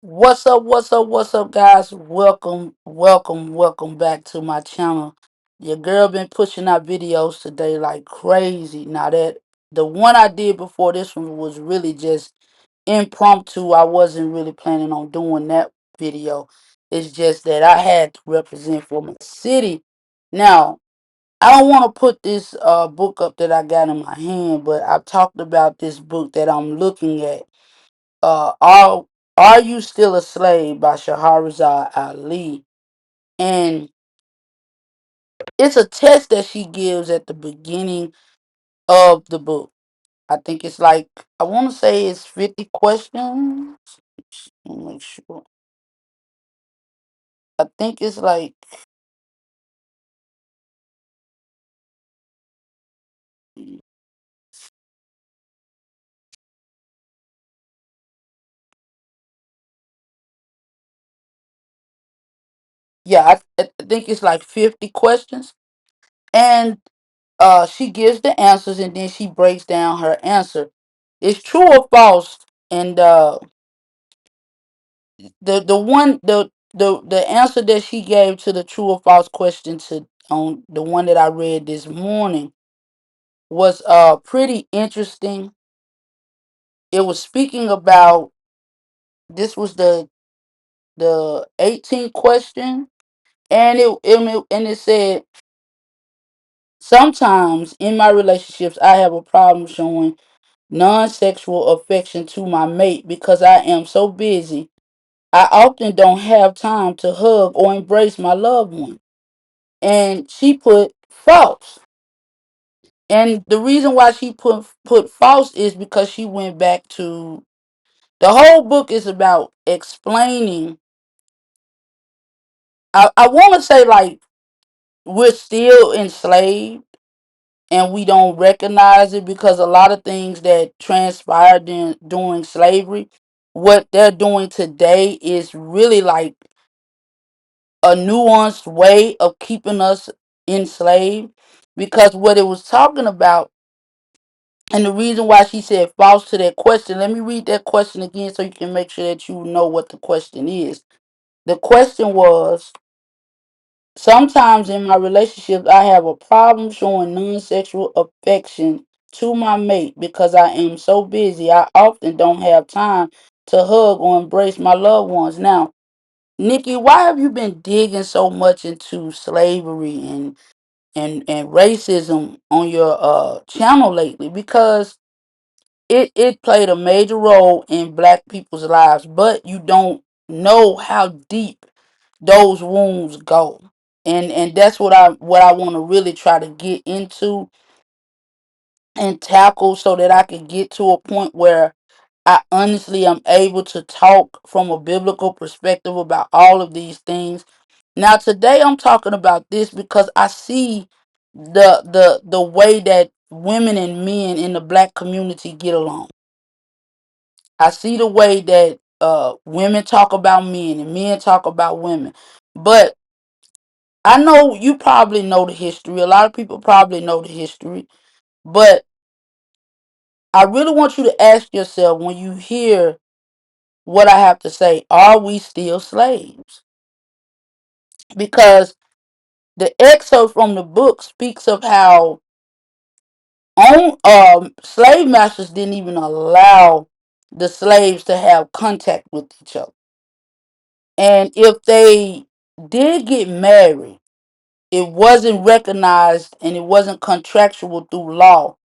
What's up? What's up? What's up, guys? Welcome back to my channel. Your girl been pushing out videos today like crazy. Now that the one I did before this one was really just impromptu. I wasn't really planning on doing that video. It's just that I had to represent for my city. Now, I don't want to put this book up that I got in my hand, but I talked about this book that I'm looking at, uh, are Are You Still a Slave by Shahrazad Ali, and it's a test that she gives at the beginning of the book. I think it's like, I want to say it's 50 questions. Let me make sure. I think it's like, yeah, I think it's like 50 questions, and she gives the answers and then she breaks down her answer. It's true or false, and the one the answer that she gave to the true or false question to on the one that I read this morning was pretty interesting. It was speaking about, this was the 18th question, and it said, sometimes in my relationships I have a problem showing non-sexual affection to my mate because I am so busy. I often don't have time to hug or embrace my loved one. And she put false. And the reason why she put false is because she went back to, the whole book is about explaining. I want to say, like, we're still enslaved and we don't recognize it, because a lot of things that transpired during slavery, what they're doing today is really like a nuanced way of keeping us enslaved. Because what it was talking about, and the reason why she said false to that question, let me read that question again so you can make sure that you know what the question is. The question was, sometimes in my relationships, I have a problem showing non sexual affection to my mate because I am so busy. I often don't have time to hug or embrace my loved ones. Now, Nikki, why have you been digging so much into slavery and racism on your channel lately? Because it played a major role in black people's lives, but you don't know how deep those wounds go. And that's what I want to really try to get into and tackle, so that I can get to a point where I honestly am able to talk from a biblical perspective about all of these things. Now today I'm talking about this because I see the way that women and men in the black community get along. I see the way that women talk about men and men talk about women. But I know you probably know the history. A lot of people probably know the history. But I really want you to ask yourself, when you hear what I have to say, are we still slaves? Because the excerpt from the book speaks of how slave masters didn't even allow the slaves to have contact with each other. And if they did get married, it wasn't recognized and it wasn't contractual through law.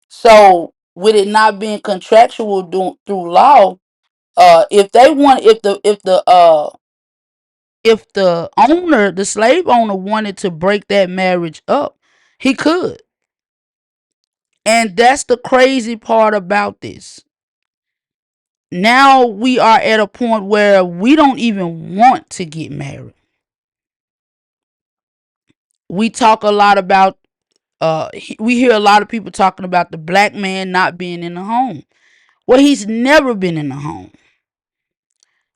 So with it not being contractual through law, if they want, if the owner, the slave owner, wanted to break that marriage up, he could. And that's the crazy part about this. Now we are at a point where we don't even want to get married. We talk a lot about, we hear a lot of people talking about the black man not being in the home. Well, he's never been in the home.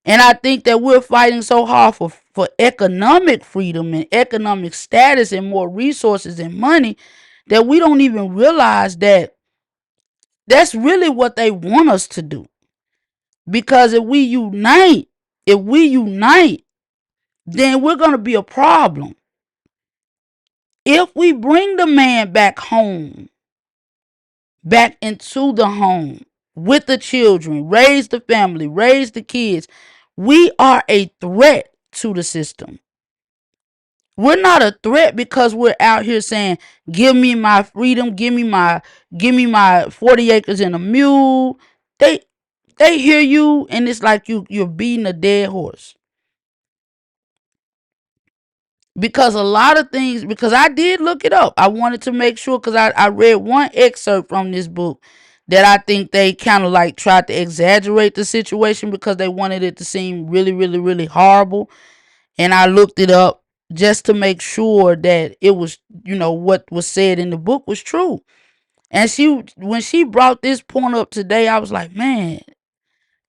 And I think that we're fighting so hard for economic freedom and economic status and more resources and money, that we don't even realize that that's really what they want us to do. Because if we unite, then we're going to be a problem. If we bring the man back home, back into the home with the children, raise the family, raise the kids, we are a threat to the system. We're not a threat because we're out here saying, "Give me my freedom, give me my 40 acres and a mule." They they hear you, and it's like you're beating a dead horse. Because a lot of things, because I did look it up. I wanted to make sure, because I read one excerpt from this book that I think they kind of like tried to exaggerate the situation because they wanted it to seem really, really, really horrible. And I looked it up just to make sure that it was, what was said in the book was true. And when she brought this point up today, I was like, man,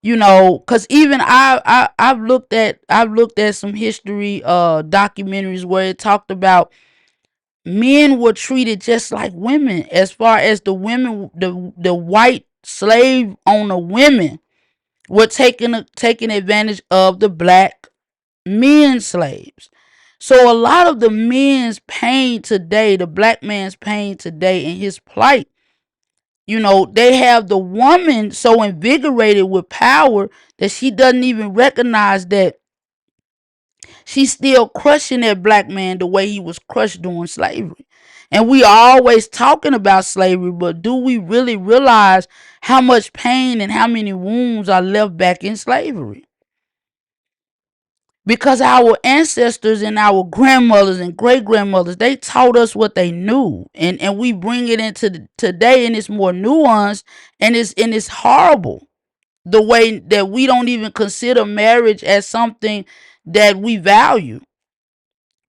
because even I've looked at some history documentaries where it talked about men were treated just like women, as far as the women, the white slave owner women were taking advantage of the black men slaves. So a lot of the men's pain today, the black man's pain today in his plight, they have the woman so invigorated with power that she doesn't even recognize that she's still crushing that black man the way he was crushed during slavery. And we are always talking about slavery, but do we really realize how much pain and how many wounds are left back in slavery? Because our ancestors and our grandmothers and great grandmothers, they taught us what they knew, and we bring it into today, and it's more nuanced, and it's horrible the way that we don't even consider marriage as something that we value.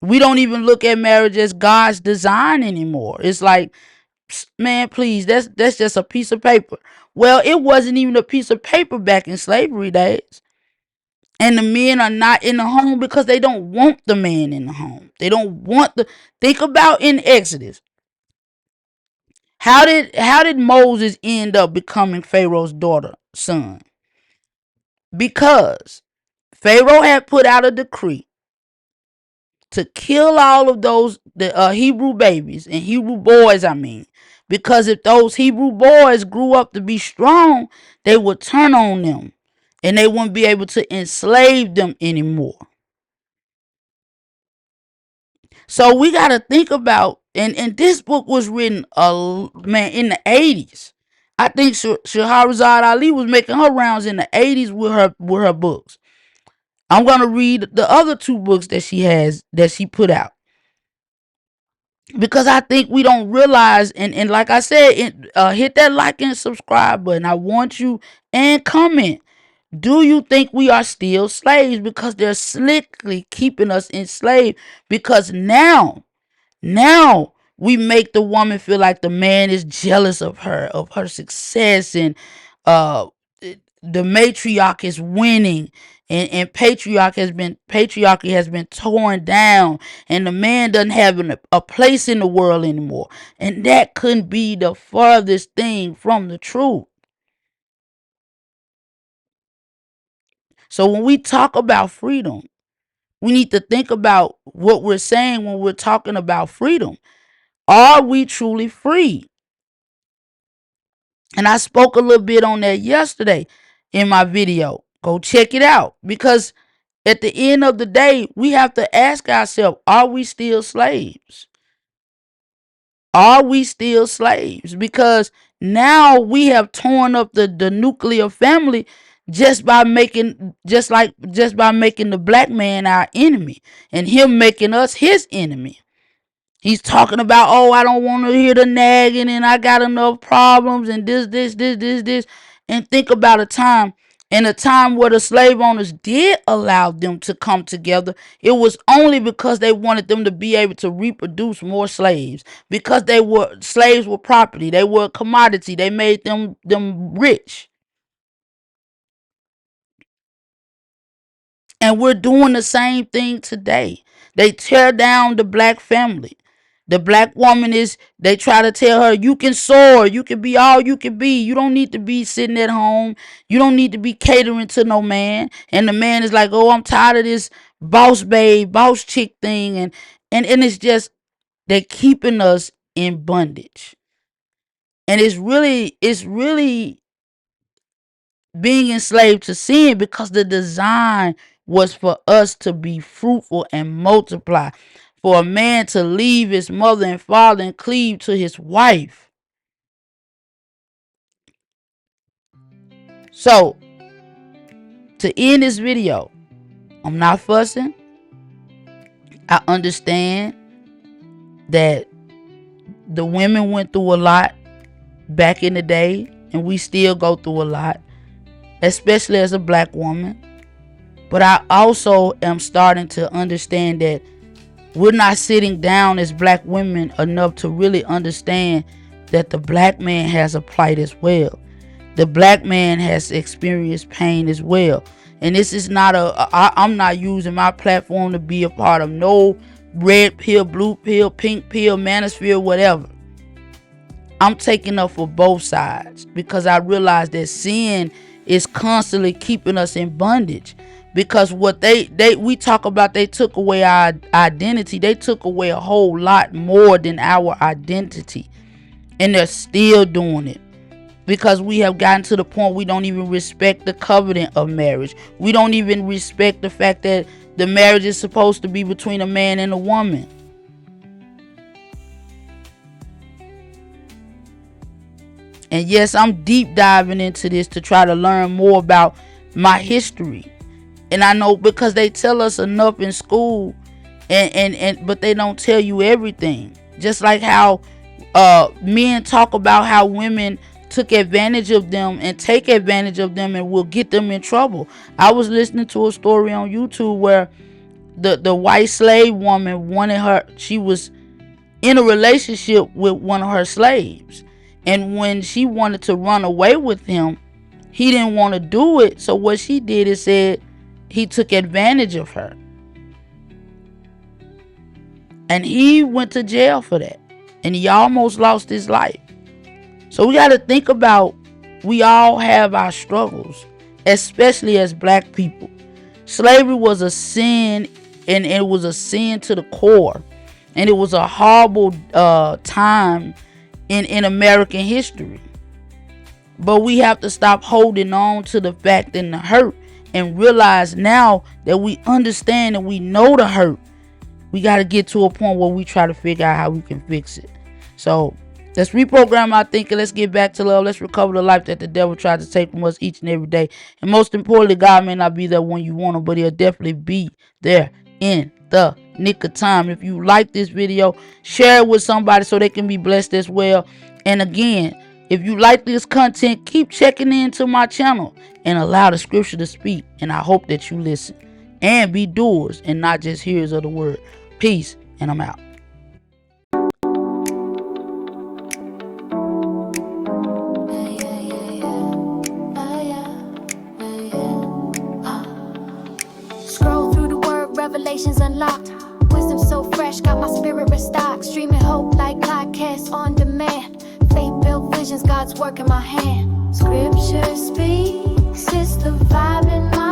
We don't even look at marriage as God's design anymore. It's like, man, please, that's just a piece of paper. Well, it wasn't even a piece of paper back in slavery days. And the men are not in the home because they don't want the man in the home. They don't want the think about in Exodus. How did Moses end up becoming Pharaoh's daughter son? Because Pharaoh had put out a decree to kill all of those the Hebrew babies and Hebrew boys, I mean. Because if those Hebrew boys grew up to be strong, they would turn on them and they wouldn't be able to enslave them anymore. So we got to think about, and this book was written, man, in the 80s. I think Shahrazad Ali was making her rounds in the 80s with her books. I'm gonna read the other two books that she put out, because I think we don't realize, and like I said, hit that like and subscribe button. I want you, and comment. Do you think we are still slaves? Because they're slickly keeping us enslaved. Because now we make the woman feel like the man is jealous of her success, and uh the matriarch is winning, and patriarchy has been torn down, and the man doesn't have a place in the world anymore. And that couldn't be the farthest thing from the truth. So when we talk about freedom, we need to think about what we're saying when we're talking about freedom. Are we truly free? And I spoke a little bit on that yesterday in my video. Go check it out. Because at the end of the day, we have to ask ourselves, are we still slaves? Are we still slaves? Because now we have torn up the nuclear family just by making the black man our enemy, and him making us his enemy. He's talking about, oh, I don't want to hear the nagging, and I got enough problems, and this. And think about in a time where the slave owners did allow them to come together. It was only because they wanted them to be able to reproduce more slaves. Because slaves were property. They were a commodity. They made them rich. And we're doing the same thing today. They tear down the black family. The black woman they try to tell her, you can soar, you can be all you can be. You don't need to be sitting at home. You don't need to be catering to no man. And the man is like, oh, I'm tired of this boss babe, boss chick thing. And it's just, they're keeping us in bondage. And it's really being enslaved to sin, because the design was for us to be fruitful and multiply, for a man to leave his mother and father and cleave to his wife. So, to end this video, I'm not fussing. I understand that the women went through a lot back in the day, and we still go through a lot, especially as a black woman. But I also am starting to understand that we're not sitting down as black women enough to really understand that the black man has a plight as well. The black man has experienced pain as well. And this is not I'm not using my platform to be a part of no red pill, blue pill, pink pill, manosphere, whatever. I'm taking up for both sides, because I realize that sin is constantly keeping us in bondage. Because what we talk about, they took away our identity. They took away a whole lot more than our identity. And they're still doing it. Because we have gotten to the point we don't even respect the covenant of marriage. We don't even respect the fact that the marriage is supposed to be between a man and a woman. And yes, I'm deep diving into this to try to learn more about my history. And I know, because they tell us enough in school, but they don't tell you everything. Just like how men talk about how women took advantage of them and take advantage of them and will get them in trouble. I was listening to a story on YouTube where the white slave woman she was in a relationship with one of her slaves. And when she wanted to run away with him, he didn't want to do it. So what she did is said he took advantage of her. And he went to jail for that. And he almost lost his life. So we got to think about, we all have our struggles, especially as black people. Slavery was a sin, and it was a sin to the core. And it was a horrible time in American history. But we have to stop holding on to the fact and the hurt, and realize now that we understand and we know the hurt. We got to get to a point where we try to figure out how we can fix it. So let's reprogram our thinking. Let's get back to love. Let's recover the life that the devil tried to take from us each and every day. And most importantly, God may not be there when you want him, but he'll definitely be there in the nick of time. If you like this video, share it with somebody so they can be blessed as well. And again, if you like this content, keep checking into my channel and allow the scripture to speak. And I hope that you listen and be doers and not just hearers of the word. Peace, and I'm out. Scroll through the word, revelations unlocked. Wisdom so fresh, got my spirit restocked. Streaming hope like podcasts on demand. Faith-built visions, God's work in my hand. Scripture speaks, it's the vibe in my